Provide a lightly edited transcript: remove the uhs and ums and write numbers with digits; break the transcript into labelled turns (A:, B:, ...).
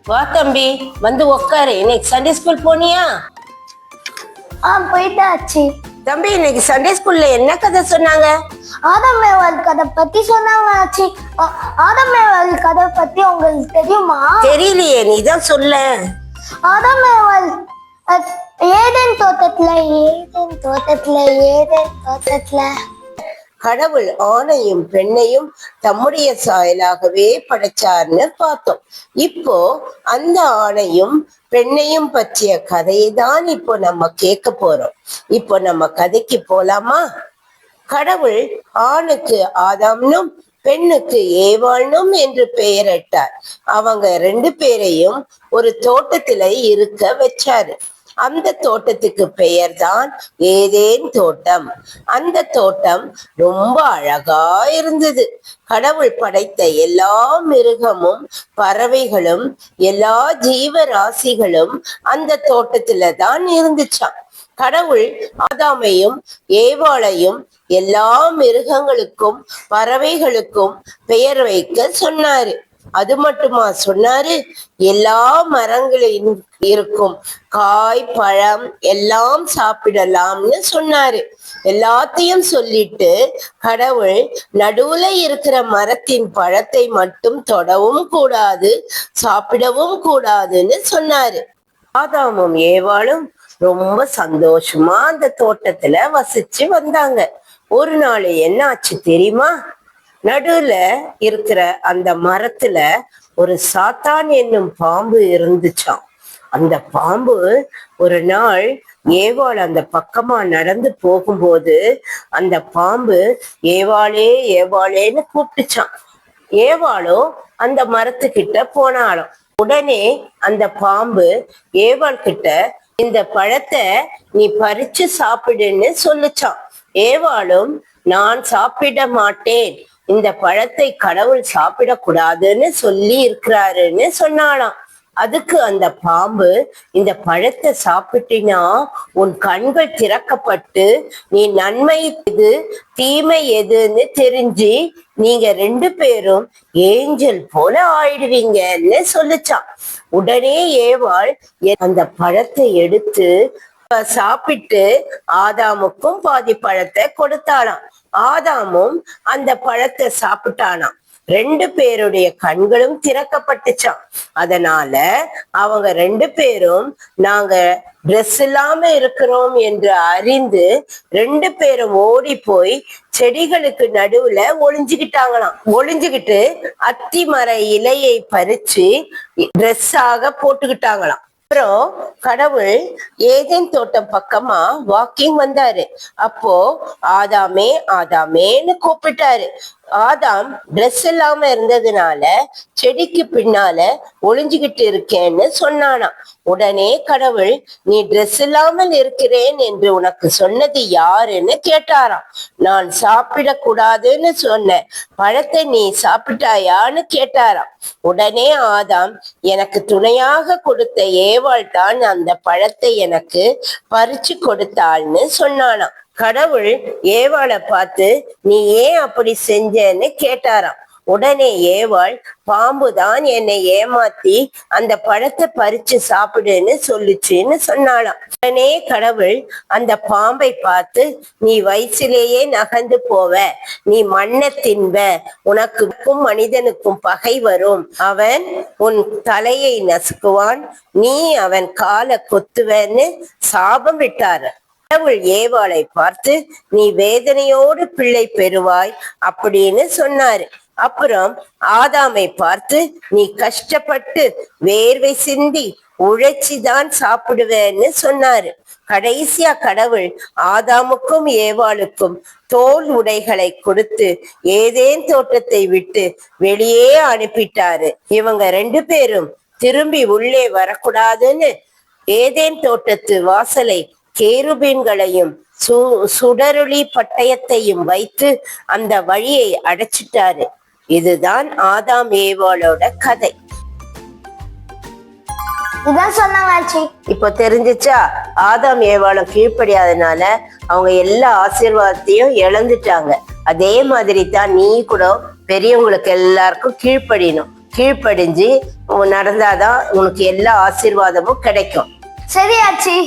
A: வா தம்பி, வந்து உக்காரு. இன்னைக்கு சண்டே ஸ்கூல் போனியா?
B: போயிட்டாச்சு.
A: தம்பி, இன்னைக்கு சண்டே ஸ்கூல்ல என்ன கதை சொன்னாங்க?
B: ஆதம் ஏவாள் கதை பத்தி சொன்னாங்க ஆச்சி. ஆதம் ஏவாள் கதை பத்தி உங்களுக்கு தெரியுமா?
A: தெரியலையே, நீ தான் சொல்ல.
B: ஆதம் ஏவாள் ஏதேன் தோட்டத்துல
A: கடவுள் ஆணையும் பெண்ணையும் தம்முடைய சாயலாகவே படைச்சார்னு பார்த்தோம். இப்போ அந்த ஆணையும் பெண்ணையும் பற்றிய கதையை தான் இப்போ நம்ம கேட்க போறோம். இப்போ நம்ம கதைக்கு போலாமா? கடவுள் ஆணுக்கு ஆதாம்னும் பெண்ணுக்கு ஏவாளும் என்று பெயரிட்டார். அவங்க 2 பேரையும் ஒரு தோட்டத்துல இருக்க வச்சாரு. அந்த தோட்டத்துக்கு பெயர்தான் ஏதேன் தோட்டம். அந்த தோட்டம் ரொம்ப அழகா இருந்தது. கடவுள் படைத்த எல்லா மிருகமும் பறவைகளும் எல்லா ஜீவராசிகளும் அந்த தோட்டத்துல தான் இருந்துச்சாம். கடவுள் ஆதாமையும் ஏவாளையும் எல்லா மிருகங்களுக்கும் பறவைகளுக்கும் பெயர் வைக்க சொன்னாரு. அது மட்டுமா சொன்னாரு, எல்லா மரங்களிலும் இருக்கும் காய் பழம் எல்லாம் சாப்பிடலாம்னு சொன்னாரு. எல்லாத்தையும் சொல்லிட்டு கடவுள் நடுவுல இருக்கிற மரத்தின் பழத்தை மட்டும் தொடவும் கூடாது, சாப்பிடவும் கூடாதுன்னு சொன்னாரு. ஆதாமும் ஏவாளும் ரொம்ப சந்தோஷமா அந்த தோட்டத்துல வசிச்சு வந்தாங்க. ஒரு நாள் என்ன ஆச்சு தெரியுமா? நடுவுல இருக்கிற அந்த மரத்துல ஒரு சாத்தான் என்னும் பாம்பு இருந்துச்சாம். அந்த பாம்பு ஒரு நாள் ஏவாள் அந்த பக்கமா நடந்து போகும்போது அந்த பாம்பு ஏவாளே ஏவாளேன்னு கூப்பிட்டுச்சான். ஏவாளோ அந்த மரத்துக்கிட்ட போனாலும் உடனே அந்த பாம்பு ஏவாள் கிட்ட இந்த பழத்தை நீ பறிச்சு சாப்பிடுன்னு சொல்லுச்சான். ஏவாளும் நான் சாப்பிட மாட்டேன், இந்த பழத்தை கடவுள் சாப்பிடக்கூடாதுன்னு சொல்லி இருக்கிறாருன்னு சொன்னாலாம். அதுக்கு அந்த பாம்பு, இந்த பழத்தை சாப்பிட்டினா உன் கண்கள் திறக்கப்பட்டு நீ நன்மை எது தீமை எதுன்னு தெரிஞ்சு நீங்க 2 பேரும் ஏஞ்சல் போல ஆயிடுவீங்கன்னு சொல்லுச்சான். உடனே ஏவாள் அந்த பழத்தை எடுத்து சாப்பிட்டு ஆதாமுக்கும் பாதி பழத்தை கொடுத்தாளாம். ஆதாமும் அந்த பழத்தை சாப்பிட்டானாம். 2 பேருடைய கண்களும் திறக்கப்பட்டுச்சான். அதனால அவங்க 2 பேரும் நாங்க ட்ரெஸ் இல்லாம இருக்கிறோம் என்று அறிந்து 2 பேரும் ஓடி போய் செடிகளுக்கு நடுவுல ஒளிஞ்சுக்கிட்டாங்களாம். ஒளிஞ்சுக்கிட்டு அத்தி மர இலையை பறிச்சு ட்ரெஸ்ஸாக போட்டுக்கிட்டாங்களாம். அப்புறம் கடவுள் ஏதேன் தோட்டம் பக்கமா வாக்கிங் வந்தாரு. அப்போ ஆதாமே ஆதாமேன்னு கூப்பிட்டாரு. ஆதாம் ட்ரெஸ் இல்லாம இருந்ததுனால செடிக்கு பின்னால ஒளிஞ்சுகிட்டு இருக்கேன்னு சொன்னானாம். உடனே கடவுள், நீ ட்ரெஸ் இல்லாமல் இருக்கிறேன் என்று உனக்கு சொன்னது யாருன்னு கேட்டாராம். நான் சாப்பிடக்கூடாதுன்னு சொன்னேன், பழத்தை நீ சாப்பிட்டாயான்னு கேட்டாராம். உடனே ஆதாம், எனக்கு துணையாக கொடுத்த ஏவாள் தான் அந்த பழத்தை எனக்கு பறிச்சு கொடுத்தாள்னு சொன்னானாம். கடவுள் ஏவாளை பார்த்து, நீ ஏன் அப்படி செஞ்சேன்னு கேட்டாராம். உடனே ஏவாள், பாம்புதான் என்னை ஏமாத்தி அந்த பழத்தை பறிச்சு சாப்பிடுன்னு சொல்லுச்சுன்னு சொன்னாலாம். உடனே கடவுள் அந்த பாம்பை பார்த்து, நீ வயசிலேயே நகர்ந்து போவ, நீ மண்ணை தின்ப, உனக்கும் மனிதனுக்கும் பகை வரும், அவன் உன் தலையை நசுக்குவான், நீ அவன் காலை கொத்துவன்னு சாபம் விட்டாரு. கடவுள் ஏவாளை பார்த்து, நீ வேதனையோடு பிள்ளை பெறுவாய் அப்படின்னு சொன்னாரு. அப்புறம் ஆதாமை பார்த்து, நீ கஷ்டப்பட்டு வேர்வை சிந்தி உழைச்சிதான் சாப்பிடுவேன்னு சொன்னாரு. கடைசியா கடவுள் ஆதாமுக்கும் ஏவாளுக்கும் தோல் உடைகளை கொடுத்து ஏதேன் தோட்டத்தை விட்டு வெளியே அனுப்பிட்டாரு. இவங்க 2 பேரும் திரும்பி உள்ளே வரக்கூடாதுன்னு ஏதேன் தோட்டத்து வாசலை கேருபீன்களையும் சுடரொளி பட்டயத்தையும் வைத்து அந்த வழியை அடைச்சிட்டாரு. இதுதான் ஆதாம் ஏவாளோட கதை.
B: இதான் சொன்னாங்க.
A: இப்போ தெரிஞ்சிச்சா? ஆதாம் ஏவாளும் கீழ்ப்படியாதனால அவங்க எல்லா ஆசீர்வாதத்தையும் இழந்துட்டாங்க. அதே மாதிரி தான் நீ கூட பெரியவங்களுக்கு எல்லாருக்கும் கீழ்ப்படியணும். கீழ்ப்படிஞ்சு நடந்தாதான் உனக்கு எல்லா ஆசீர்வாதமும் கிடைக்கும்.
B: சரி ஆச்சி.